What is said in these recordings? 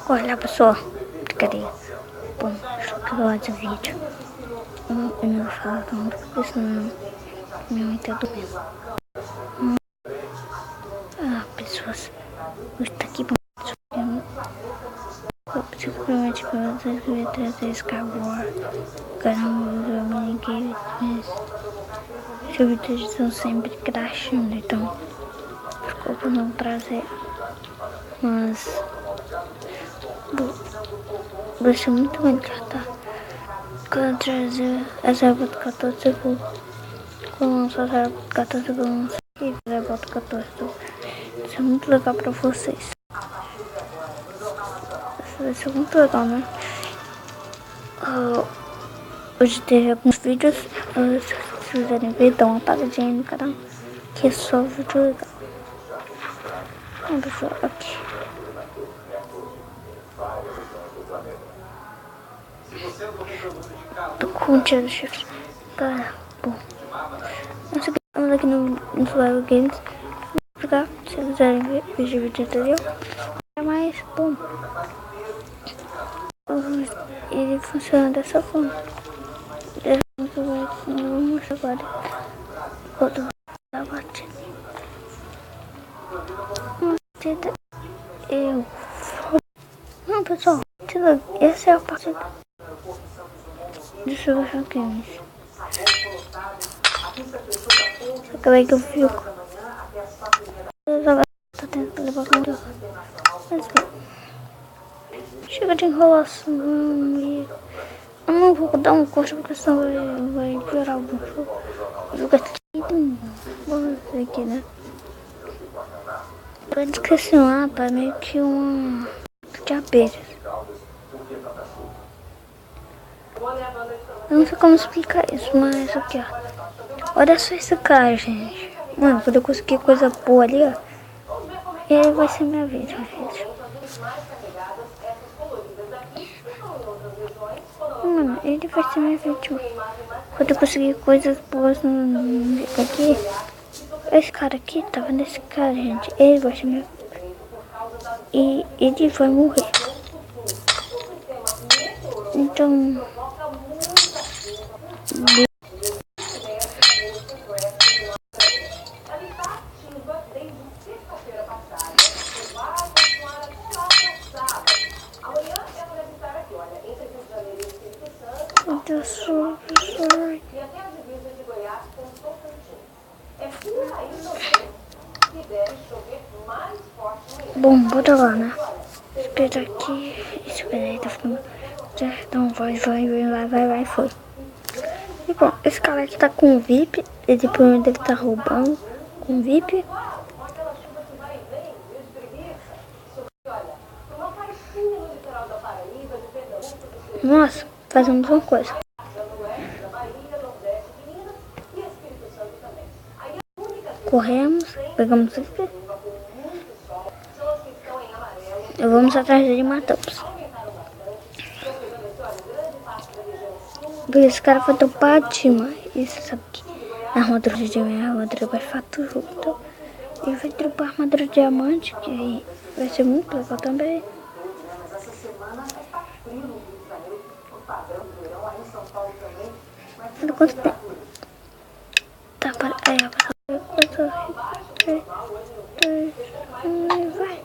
Olha pessoal, cadê? Bom, deixa eu acabar o vídeo. Eu não vou falar tanto, porque senão minha mãe tá doendo. Pessoas, hoje tá aqui bom. Eu preciso prometer que vocês vão trazer Skyward. Caramba, eu não ninguém, mas os vídeos estão sempre crashando, então desculpa não trazer. Mas vai ser muito bom tratar. Quando trazer as ervas do 14, eu vou lançar as ervas do 14, eu vou lançar aqui as ervas do 14. Isso é muito legal pra vocês. Isso vai ser muito legal, né? Hoje teve alguns vídeos. Se vocês quiserem ver, dá uma paradinha no canal, que é só vídeo legal. Vamos pessoal, aqui. Tô com um tiro do chifre. Cara, bom. Vamos aqui no Survival Games. Vou jogar, se vocês quiserem ver o vídeo anterior. É mais bom. Ele funciona dessa forma. Eu vou mostrar agora. Quando tá batendo. Não, pessoal. Essa é a partida. Deixa eu ver aqui. Acabei que eu fico. Tá tentando levar com Deus. Chega de enrolação. Eu não vou dar um corte porque senão vai piorar o jogo. O jogo é tudo. Vamos ver aqui, né? Eu esqueci um mapa, é meio que um de abelhas. Eu não sei como explicar isso, mas aqui, ó. Olha só esse cara, gente. Mano, quando eu conseguir coisa boa ali, ó. Ele vai ser minha vítima, gente. Mano, ele vai ser minha vítima. Quando eu conseguir coisas boas aqui. Esse cara aqui, tá vendo esse cara, gente? Ele vai ser minha vítima. E ele vai morrer. Então... Bom, bora lá, né? Espera aqui. Espera aí, tá ficando... Então vai, foi. E bom, esse cara aqui tá com VIP. Ele provavelmente ele tá roubando com VIP. Nossa, fazemos uma coisa. Corremos, pegamos o VIP. E vamos atrás dele e matamos. Porque esse cara foi topado demais. E você sabe que a armadura de diamante, a armadura vai fato o jogo. Então, ele vai dropar a armadura de diamante, que vai ser muito legal também. Quanto tempo? Tá, para. Aí, ó. Vai.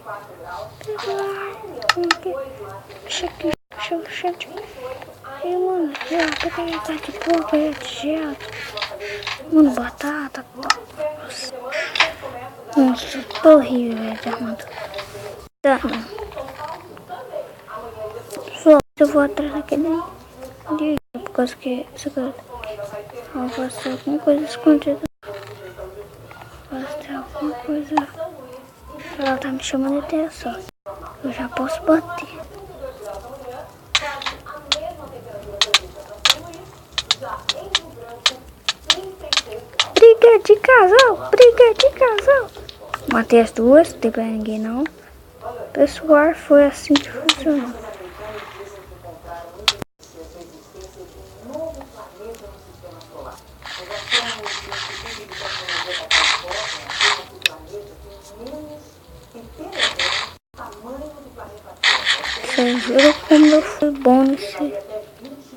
Cheque. Aí, mano, já peguei a de porco, de gelo. Mano, batata. Nossa, tô horrível, velho, de armadura. Tá. Só eu vou atrás daquele ali, por causa que eu vou ter alguma coisa escondida. Vai ter alguma coisa. Ela tá me chamando de atenção. Eu já posso bater. Briga de casal. Matei as duas, não tem pra ninguém não. Pessoal, foi assim que funcionou. Vocês viram como eu fui bom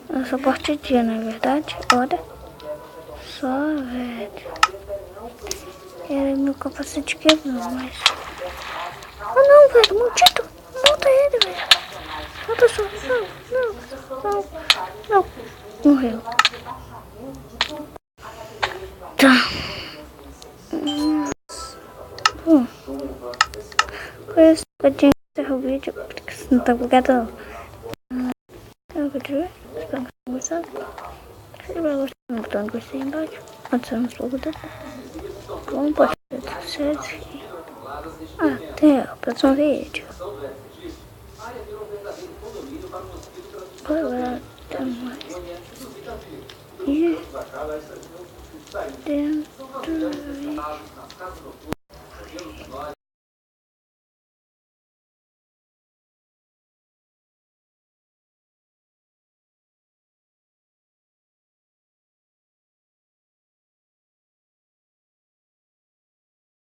nessa partidinha, não é verdade? Olha só, velho. Era meu capacete quebrou, mas... Ah não, velho, maldito! Mata ele, velho! Mata só! Não! Morreu. Tá. Bom. Com isso, eu tinha que encerrar o vídeo, porque se não tá bugado não. Eu vou te ver. Espero que tenham gostado. Se tiver gostado, não botão de gostei embaixo. Adicione os pouco dele. Bom, pode ser até o próximo vídeo. Até mais. E dentro do vídeo.